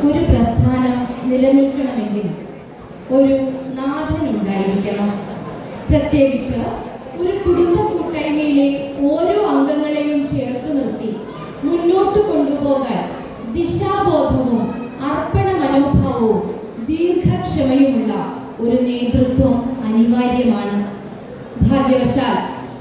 ഒരു പ്രസ്ഥാനം നിലനിൽക്കണമെങ്കിൽ ഒരു നാഥനുണ്ടായിരിക്കണം. പ്രത്യേകിച്ച് ഒരു കുടുംബ കൂട്ടായ്മയിലെ ഓരോ അംഗങ്ങളെയും ചേർത്ത് നിർത്തി മുന്നോട്ട് കൊണ്ടുപോകാൻ ദിശാബോധവും അർപ്പണ മനോഭാവവും ദീർഘക്ഷമയുമുള്ള ഒരു നേതൃത്വം അനിവാര്യമാണ്. ഭാഗ്യവശാൽ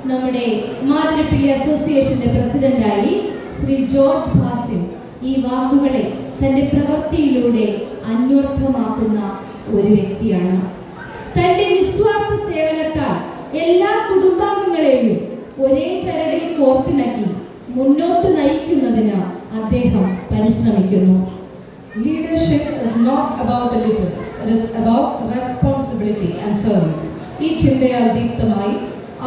നമ്മുടെ മാതിരപ്പള്ളി അസോസിയേഷന്റെ പ്രസിഡന്റായി ശ്രീ ജോർജ് ബാസിം ഈ വാക്കുകളെ തൻ്റെ പ്രവൃത്തിയിലൂടെ അന്വർത്ഥമാക്കുന്ന ഒരു വ്യക്തിയാണ്. തൻ്റെ നിസ്വാർത്ഥ സേവനത്താൽ എല്ലാ കുടുംബാംഗങ്ങളെയും ഒരേ ചരടിൽ കോർത്തിണക്കി മുന്നോട്ട് നയിക്കുന്നതിന് അദ്ദേഹം പരിശ്രമിക്കുന്നു. Leadership is not about the little, it is about responsibility and service. ഈ ചിന്തയാൽ ദീപ്തമായി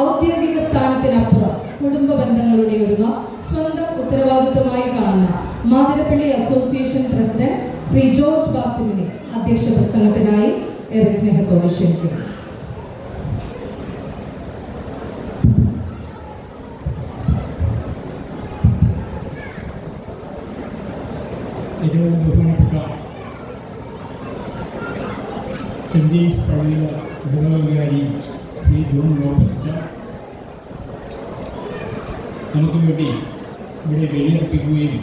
ഔദ്യോഗിക സ്ഥാനത്തിനപ്പുറം കുടുംബ ബന്ധങ്ങളുടെ ഒരുമ സ്വന്തം ഉത്തരവാദിത്തമായി കാണുന്ന Mathirappally association president Shri George ബാസിമിനെ അധ്യക്ഷ പ്രസംഗത്തിനായി ഏറെ സ്നേഹത്തോടെ ക്ഷണിക്കുന്നു. ഏറ്റവും ബഹുമാനപ്പെട്ട സെന്റ് ജെയിംസ് പള്ളിയിലെ ഇടവക വികാരി ശ്രീ ജോൺ ലോപ്പസിച്ച നമുക്ക് വേണ്ടി ഇവിടെ ബലിയർപ്പിക്കുകയും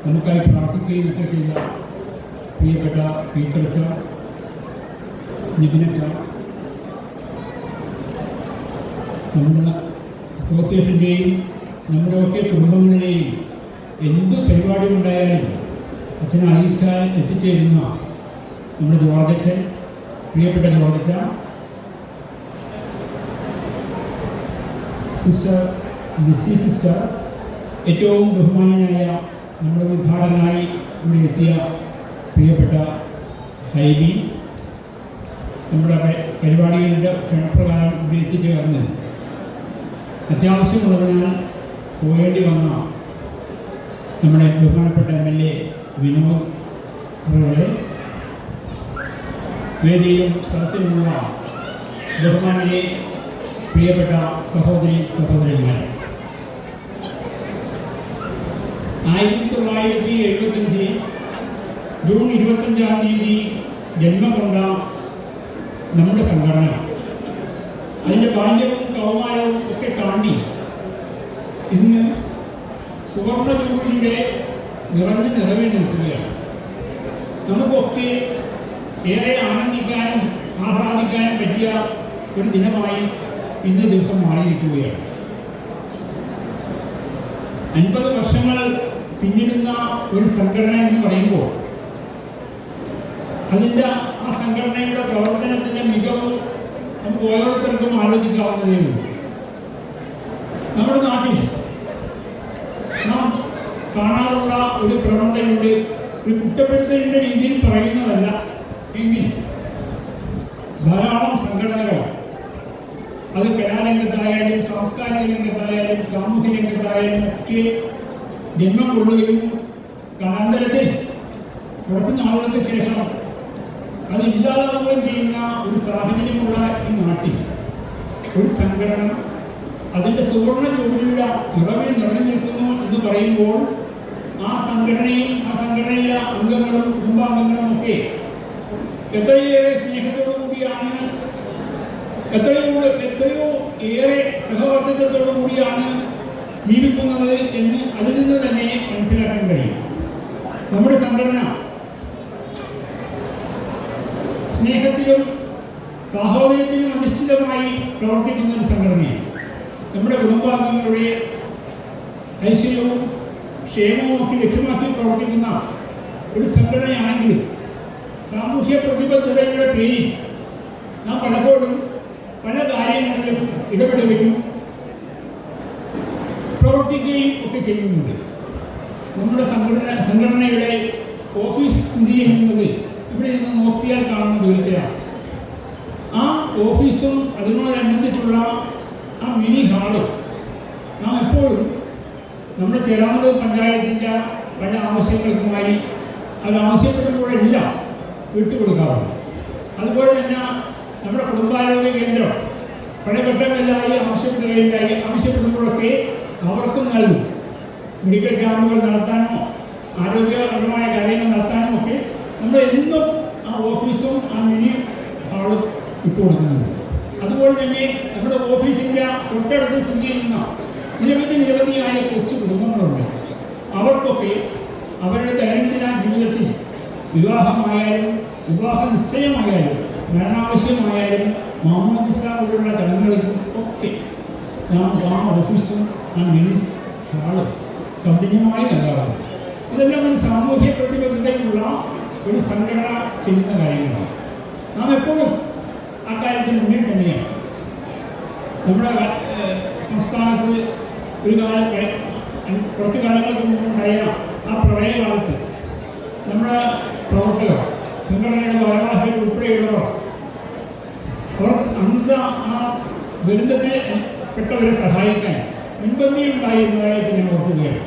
നമുക്കായി പ്രാർത്ഥിക്കുകയും ഒക്കെ ചെയ്ത പ്രിയപ്പെട്ട പീറ്റർച്ച, നിതിനച്ച, നമ്മുടെ അസോസിയേഷൻ്റെയും നമ്മുടെയൊക്കെ കുടുംബങ്ങളുടെയും എന്ത് പരിപാടി ഉണ്ടായാലും അച്ഛനെ അറിയിച്ചാൽ എത്തിച്ചേരുന്ന നമ്മുടെ ജോർജച്ചൻ, പ്രിയപ്പെട്ട ജോർജച്ച, സിസ്റ്റർ ലിസി സിസ്റ്റർ, ഏറ്റവും ബഹുമാനനായ നമ്മുടെ ഉദ്ഘാടകനായി ഇവിടെ എത്തിയ പ്രിയപ്പെട്ട ഹൈബി, നമ്മുടെ പരിപാടികളുടെ ക്ഷണപ്രകാരം ഇവിടെ എത്തിച്ചേർന്ന് അത്യാവശ്യമുള്ളതിനാൽ പോകേണ്ടി വന്ന നമ്മുടെ ബഹുമാനപ്പെട്ട MLA വിനോദ് അവരുടെ വേദിയിലും സദസ്സിലുമുള്ള ബഹുമാനിയെ പ്രിയപ്പെട്ട സഹോദരി സഹോദരന്മാർ, 1975 ജൂൺ 25-ാം തീയതി ജന്മം കൊണ്ട നമ്മുടെ സംഘടന അതിൻ്റെ ബാല്യവും കൗമാരവും ഒക്കെ താണ്ടി ഇന്ന് സുവർണ ജൂബിലിയുടെ നിറഞ്ഞ് നിറവേണ്ടി നിൽക്കുകയാണ്. നമുക്കൊക്കെ ഏറെ ആനന്ദിക്കാനും ആഹ്ലാദിക്കാനും പറ്റിയ ഒരു ദിനമായി ഇന്ന് ദിവസം മാറിയിരിക്കുകയാണ്. 50 വർഷങ്ങൾ പിന്നിടുന്ന ഒരു സംഘടന എന്ന് പറയുമ്പോൾ അതിൻ്റെ ആ സംഘടനയുടെ പ്രവർത്തനത്തിൻ്റെ മികവ് നമുക്ക് ഓരോരുത്തർക്കും ആലോചിക്കാവുന്നതേ ഉള്ളൂ. നമ്മുടെ നാട്ടിൽ നാം കാണാറുള്ള ഒരു പ്രവണതയുണ്ട്. ഒരു കുറ്റപ്പെടുത്തലിൻ്റെ രീതിയിൽ പറയുന്നതല്ല, എങ്കിൽ ധാരാളം സംഘടനകൾ അത് കലാരംഗത്തായാലും സാംസ്കാരിക രംഗത്തായാലും സാമൂഹ്യ രംഗത്തായാലും ഒക്കെ ജന്മം കൊള്ളുകയും കാലാന്തരത്തിൽ കുറച്ച് നാളുകൾക്ക് ശേഷം അത് ഇല്ലാതാവുകയും ചെയ്യുന്ന ഒരു സാഹചര്യമുള്ള ഈ നാട്ടിൽ ഒരു സംഘടന അതിൻ്റെ സുവർണ ജൂബിലിയുടെ നിറവിൽ നിറഞ്ഞു നിൽക്കുന്നു എന്ന് പറയുമ്പോൾ ആ സംഘടനയും ആ സംഘടനയിലെ അംഗങ്ങളും കുടുംബാംഗങ്ങളും ഒക്കെ എത്രയേറെ സ്നേഹത്തോടു കൂടിയാണ്, എത്രയോ ഏറെ സഹവർത്തിത്വത്തോടു കൂടിയാണ് ജീവിക്കുന്നത് എന്ന് അതിൽ നിന്ന് തന്നെ മനസ്സിലാക്കാൻ കഴിയും. നമ്മുടെ സംഘടന സ്നേഹത്തിലും സാഹോദര്യത്തിലും അധിഷ്ഠിതമായി പ്രവർത്തിക്കുന്ന ഒരു സംഘടനയാണ്. നമ്മുടെ കുടുംബാംഗങ്ങളുടെ ഐശ്വര്യവും ക്ഷേമവും ഒക്കെ ലക്ഷ്യമാക്കി പ്രവർത്തിക്കുന്ന ഒരു സംഘടനയാണെങ്കിലും സാമൂഹ്യ പ്രതിബദ്ധതയുടെ പേരിൽ നാം പലപ്പോഴും പല കാര്യങ്ങളിലും ഇടപെടുകയും പ്രവർത്തിക്കുകയും ഒക്കെ ചെയ്യുന്നുണ്ട്. നമ്മുടെ സംഘടനയുടെ ഓഫീസ് സ്ഥിതി ചെയ്യുന്നത് ഇവിടെ നിന്ന് നോക്കിയാൽ കാണുന്ന ദൂരത്തിലാണ്. ആ ഓഫീസും അതിനോടനുബന്ധിച്ചുള്ള ആ മിനി ഹാളും നാം എപ്പോഴും നമ്മുടെ ചേരാനല്ലൂർ പഞ്ചായത്തിൻ്റെ പല ആവശ്യങ്ങൾക്കുമായി അത് ആവശ്യപ്പെടുമ്പോഴെല്ലാം വിട്ടുകൊടുക്കാറുണ്ട്. അതുപോലെ തന്നെ നമ്മുടെ കുടുംബാരോഗ്യ കേന്ദ്രം പല ഘട്ടങ്ങളിലായി ആവശ്യപ്പെടുമ്പോഴൊക്കെ അവർക്കും നൽകും. മെഡിക്കൽ ക്യാമ്പുകൾ നടത്താനോ ആരോഗ്യപരമായ കാര്യങ്ങൾ നടത്താനും ഒക്കെ വിട്ടുകൊടുക്കുന്നുണ്ട്. അതുപോലെ തന്നെ നമ്മുടെ ഓഫീസിൻ്റെ തൊട്ടടുത്ത് സ്ഥിതി ചെയ്യുന്ന നിരവധിയായ കൊച്ചു കുടുംബങ്ങളുണ്ട്. അവർക്കൊക്കെ അവരുടെ ദൈനംദിന ജീവിതത്തിൽ വിവാഹമായാലും വിവാഹ നിശ്ചയമായാലും മരണാവശ്യമായാലും മാമോദിസ പോലുള്ള ചടങ്ങുകൾക്കും ഒക്കെ ആ ഓഫീസും ആ മിനി ഹാളും സൗജന്യമായി നൽകാറുണ്ട്. ഇതെല്ലാം ഒരു സാമൂഹ്യ പ്രതിബദ്ധതയുള്ള ഒരു സംഘടന ചെയ്യുന്ന കാര്യങ്ങളാണ്. നാം എപ്പോഴും ആ കാര്യത്തിൽ മുന്നിൽ തന്നെയാണ്. നമ്മുടെ സംസ്ഥാനത്ത് ഒരു കുറച്ച് കാലങ്ങൾക്ക് മുമ്പുണ്ടായ ആ പ്രളയകാലത്ത് നമ്മുടെ പ്രവർത്തകർ, സംഘടനയുടെ ഭാരവാഹികൾ ഉൾപ്പെടെയുള്ളവർ അവർ അന്ന് ആ ദുരന്തത്തിൽ പെട്ടവരെ സഹായിക്കാൻ മുൻപന്തിയുണ്ടായി എന്നതായിട്ട് ഞാൻ ഓർക്കുകയാണ്.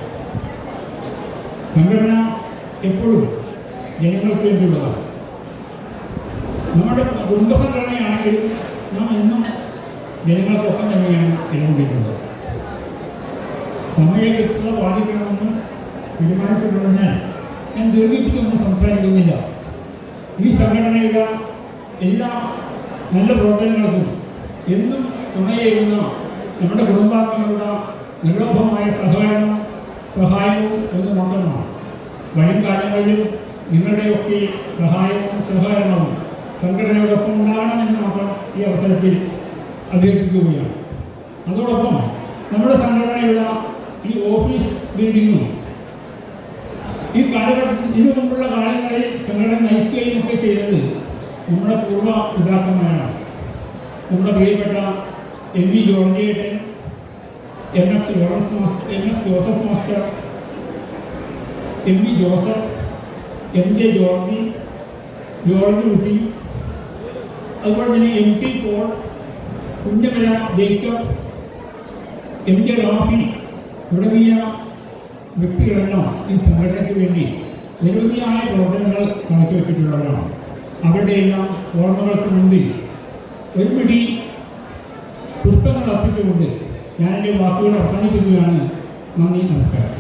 സംഘടന എപ്പോഴും ജനങ്ങൾക്ക് വേണ്ടിയുള്ളതാണ്. നമ്മുടെ കുടുംബസംഘടനയാണെങ്കിലും നാം എന്നും ജനങ്ങൾക്കൊപ്പം തന്നെയാണ് ഇടപെട്ടിട്ടുള്ളത്. സമയകൃത്യത പാലിക്കണമെന്ന് തീരുമാനിച്ചിട്ടുള്ളതിനാൽ ഞാൻ ദീർഘിപ്പിച്ചൊന്നും സംസാരിക്കുന്നില്ല. ഈ സംഘടനയുടെ എല്ലാ നല്ല പ്രവർത്തനങ്ങൾക്കും എന്നും തുണയേകുന്ന നമ്മുടെ കുടുംബാംഗങ്ങളുടെ നിരൂപമായ സഹായവും ഒന്ന് മാത്രമാണ്. വരും കാലങ്ങളിലും നിങ്ങളുടെയൊക്കെ സഹായവും സഹകരണവും സംഘടനയോടൊപ്പം ഉണ്ടാകണമെന്ന് മാത്രം ഈ അവസരത്തിൽ അഭ്യർത്ഥിക്കുകയാണ്. അതോടൊപ്പം നമ്മുടെ സംഘടനയുള്ള ഈ ഓഫീസ് ബിൽഡിങ്ങും ഈ കാലഘട്ടത്തിൽ ഇതിനു മുമ്പുള്ള കാലങ്ങളിൽ സംഘടന നയിക്കുകയും ഒക്കെ ചെയ്തത് നമ്മുടെ പൂർവ്വ പിതാക്കന്മാരാണ്. നമ്മുടെ പ്രിയപ്പെട്ട എം വി ജോർജിയേട്ടൻ, M F Joseph master, M V Joseph, M J George Kutty, അതുപോലെ തന്നെ M T Paul, Kunjamala Jacob, M J Rafi തുടങ്ങിയ വ്യക്തികളെല്ലാം ഈ സംഘടനയ്ക്ക് വേണ്ടി നിരവധിയായ പ്രവർത്തനങ്ങൾ കാഴ്ചവെച്ചിട്ടുള്ളവരാണ്. അവരുടെ എല്ലാം ഓർമ്മകൾക്ക് മുമ്പിൽ ഒരു പിടി പുഷ്പങ്ങൾ അർപ്പിച്ചുകൊണ്ട് ഞാൻ എൻ്റെ വാക്കുകൾ അവസാനിപ്പിക്കുകയാണ്. നന്ദി, നമസ്കാരം.